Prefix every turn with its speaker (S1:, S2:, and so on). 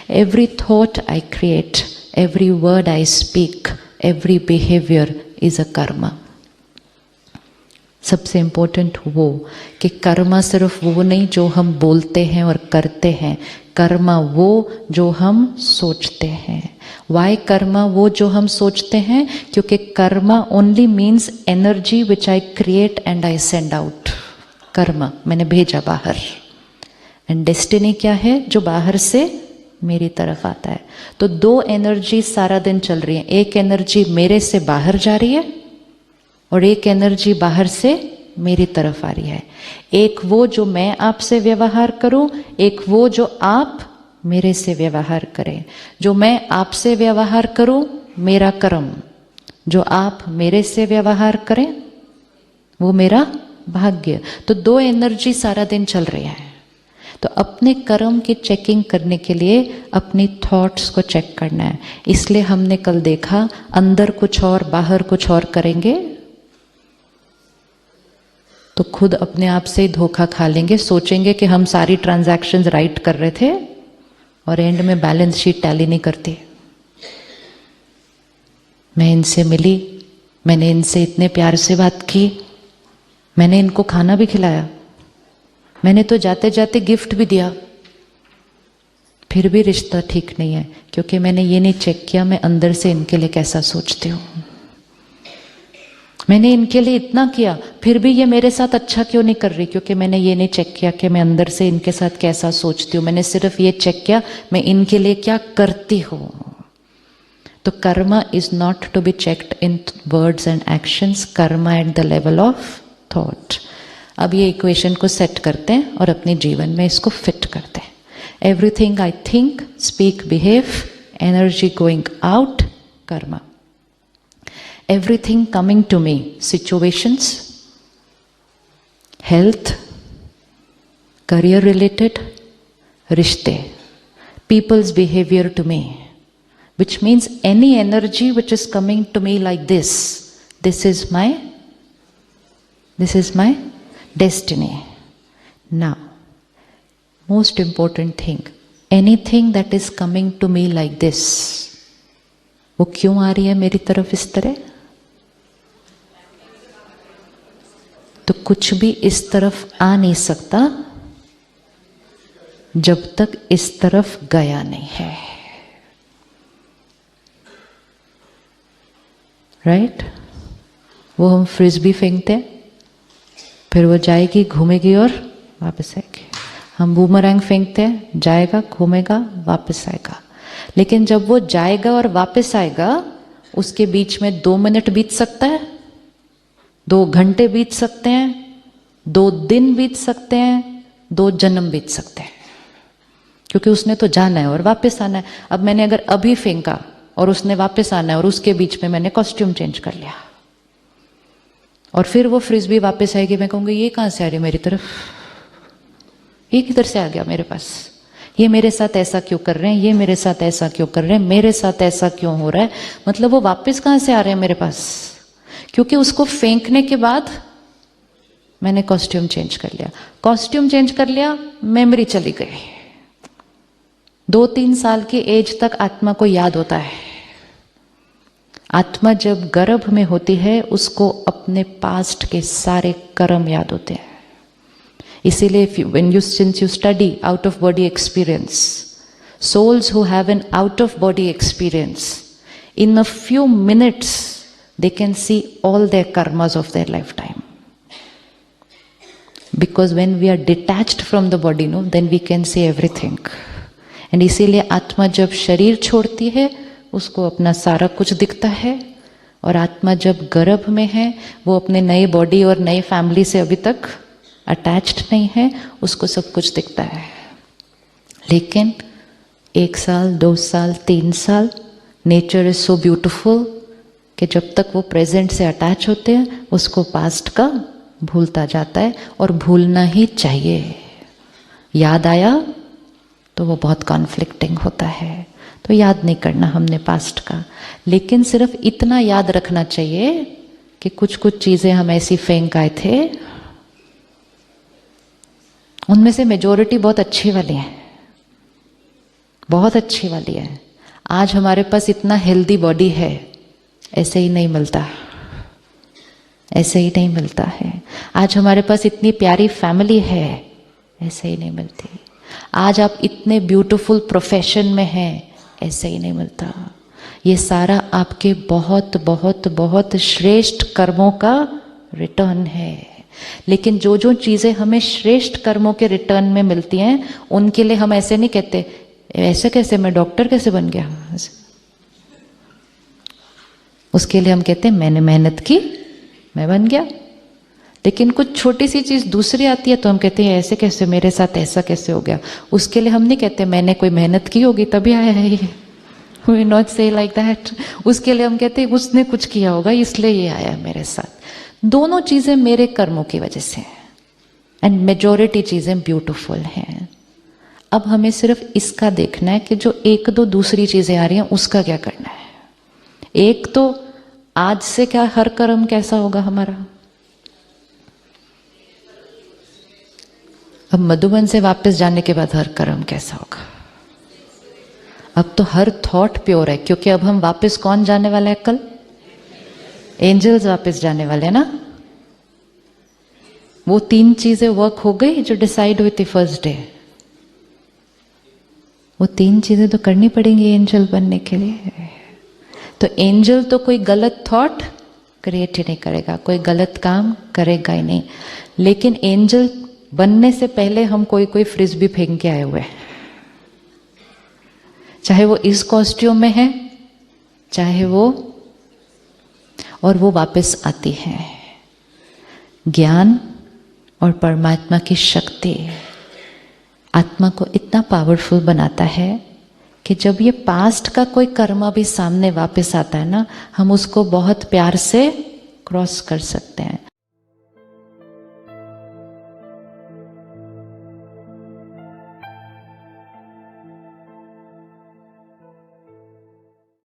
S1: Every thought I create, every word I speak, every behavior is a karma. सबसे important वो कि कर्मा सिर्फ वो नहीं जो हम बोलते हैं और करते हैं, कर्मा वो जो हम सोचते हैं. वाई कर्मा वो जो हम सोचते हैं? क्योंकि Karma only means energy which I create and I send out. Karma मैंने भेजा बाहर, एंड डेस्टिनी क्या है? जो बाहर से मेरी तरफ आता है. तो दो एनर्जी सारा दिन चल रही है. एक एनर्जी मेरे से बाहर जा रही है और एक एनर्जी बाहर से मेरी तरफ आ रही है. एक वो जो मैं आपसे व्यवहार करूं, एक वो जो आप मेरे से व्यवहार करें. जो मैं आपसे व्यवहार करूं मेरा कर्म, जो आप मेरे से व्यवहार करें वो मेरा भाग्य. तो दो एनर्जी सारा दिन चल रही है. तो अपने कर्म की चेकिंग करने के लिए अपनी थॉट्स को चेक करना है. इसलिए हमने कल देखा अंदर कुछ और बाहर कुछ और करेंगे तो खुद अपने आप से ही धोखा खा लेंगे. सोचेंगे कि हम सारी ट्रांजैक्शंस राइट कर रहे थे और एंड में बैलेंस शीट टैली नहीं करती. मैं इनसे मिली, मैंने इनसे इतने प्यार से बात की, मैंने इनको खाना भी खिलाया, मैंने तो जाते जाते गिफ्ट भी दिया, फिर भी रिश्ता ठीक नहीं है क्योंकि मैंने ये नहीं चेक किया मैं अंदर से इनके लिए कैसा सोचती हूँ. मैंने इनके लिए इतना किया फिर भी ये मेरे साथ अच्छा क्यों नहीं कर रही? क्योंकि मैंने ये नहीं चेक किया कि मैं अंदर से इनके साथ कैसा सोचती हूँ. मैंने सिर्फ ये चेक किया मैं इनके लिए क्या करती हूँ. तो karma is not to be checked in words and actions, karma at the level of thought. अब ये इक्वेशन को सेट करते हैं और अपने जीवन में इसको फिट करते हैं. Everything I think, speak, behave, energy going out, Karma. Everything coming to me, situations, health, career related, rishte, people's behavior to me, which means any energy which is coming to me like this is my destiny. Now, most important thing, anything that is coming to me like this, वो क्यों आ रही है मेरी तरफ इस तरह? तो कुछ भी इस तरफ आ नहीं सकता जब तक इस तरफ गया नहीं है. राइट? वो हम फ्रिस्बी फेंकते हैं, फिर वो जाएगी, घूमेगी और वापस आएगी. हम बूमरैंग फेंकते हैं, जाएगा, घूमेगा, वापस आएगा. लेकिन जब वो जाएगा और वापस आएगा उसके बीच में 2 मिनट बीत सकता है, 2 घंटे बीत सकते हैं, 2 दिन बीत सकते हैं, 2 जन्म बीत सकते हैं, क्योंकि उसने तो जाना है और वापस आना है. अब मैंने अगर अभी फेंका और उसने वापस आना है और उसके बीच में मैंने कॉस्ट्यूम चेंज कर लिया और फिर वो फ्रिस्बी वापस आएगी, मैं कहूँगी ये कहाँ से आ रही है मेरी तरफ, ये किधर से आ गया मेरे पास, ये मेरे साथ ऐसा क्यों कर रहे हैं, ये मेरे साथ ऐसा क्यों कर रहे हैं, मेरे साथ ऐसा क्यों हो रहा है. मतलब वो वापस कहाँ से आ रहे हैं मेरे पास? क्योंकि उसको फेंकने के बाद मैंने कॉस्ट्यूम चेंज कर लिया. कॉस्ट्यूम चेंज कर लिया, मेमोरी चली गई. 2-3 साल की एज तक आत्मा को याद होता है. आत्मा जब गर्भ में होती है उसको अपने पास्ट के सारे कर्म याद होते हैं. इसीलिए since you study out of body experience, souls who have an out of body experience, in a few minutes they can see all their karmas of their lifetime. Because when we are detached from the body, no, then we can see everything. And इसीलिए आत्मा जब शरीर छोड़ती है उसको अपना सारा कुछ दिखता है, और आत्मा जब गर्भ में है वो अपने नए बॉडी और नए फैमिली से अभी तक अटैच्ड नहीं है, उसको सब कुछ दिखता है. लेकिन 1 साल, 2 साल, 3 साल, नेचर इज सो ब्यूटिफुल कि जब तक वो प्रेजेंट से अटैच होते हैं उसको पास्ट का भूलता जाता है, और भूलना ही चाहिए. याद आया तो वो बहुत कॉन्फ्लिक्टिंग होता है, तो याद नहीं करना हमने पास्ट का. लेकिन सिर्फ इतना याद रखना चाहिए कि कुछ कुछ चीज़ें हम ऐसी फेंक आए थे, उनमें से मेजॉरिटी बहुत अच्छी वाली हैं, बहुत अच्छी वाली है। आज हमारे पास इतना हेल्दी बॉडी है, ऐसे ही नहीं मिलता, ऐसे ही नहीं मिलता है। आज हमारे पास इतनी प्यारी फैमिली है, ऐसे ही नहीं मिलती। आज आप इतने ब्यूटीफुल प्रोफेशन में हैं, ऐसे ही नहीं मिलता। ये सारा आपके बहुत बहुत बहुत श्रेष्ठ कर्मों का रिटर्न है। लेकिन जो जो चीज़ें हमें श्रेष्ठ कर्मों के रिटर्न में मिलती हैं, उनके लिए हम ऐसे नहीं कहते, ऐसे कैसे, मैं डॉक्टर कैसे बन गया। उसके लिए हम कहते हैं मैंने मेहनत की, मैं बन गया। लेकिन कुछ छोटी सी चीज़ दूसरी आती है तो हम कहते हैं ऐसे कैसे, मेरे साथ ऐसा कैसे हो गया। उसके लिए हम नहीं कहते मैंने कोई मेहनत की होगी तभी आया है ये, वी नॉट से लाइक दैट। उसके लिए हम कहते हैं उसने कुछ किया होगा इसलिए ये आया है मेरे साथ। दोनों चीज़ें मेरे कर्मों की वजह से हैं, एंड मेजॉरिटी चीज़ें ब्यूटीफुल हैं। अब हमें सिर्फ इसका देखना है कि जो एक दो दूसरी चीज़ें आ रही हैं उसका क्या करना है। एक तो आज से क्या हर कर्म कैसा होगा हमारा। अब मधुबन से वापस जाने के बाद हर कर्म कैसा होगा। अब तो हर थॉट प्योर है, क्योंकि अब हम वापस कौन जाने वाला है कल, एंजल्स वापस जाने वाले हैं ना। वो 3 चीजें वर्क हो गई जो डिसाइड हुई थी फर्स्ट डे। वो 3 चीजें तो करनी पड़ेंगी एंजल बनने के लिए। तो एंजल तो कोई गलत थॉट क्रिएट ही नहीं करेगा, कोई गलत काम करेगा ही नहीं। लेकिन एंजल बनने से पहले हम कोई फ्रिस्बी फेंक के आए हुए हैं, चाहे वो इस कॉस्ट्यूम में है चाहे वो, और वो वापस आती है। ज्ञान और परमात्मा की शक्ति आत्मा को इतना पावरफुल बनाता है कि जब ये पास्ट का कोई कर्मा भी सामने वापस आता है ना, हम उसको बहुत प्यार से क्रॉस कर सकते हैं।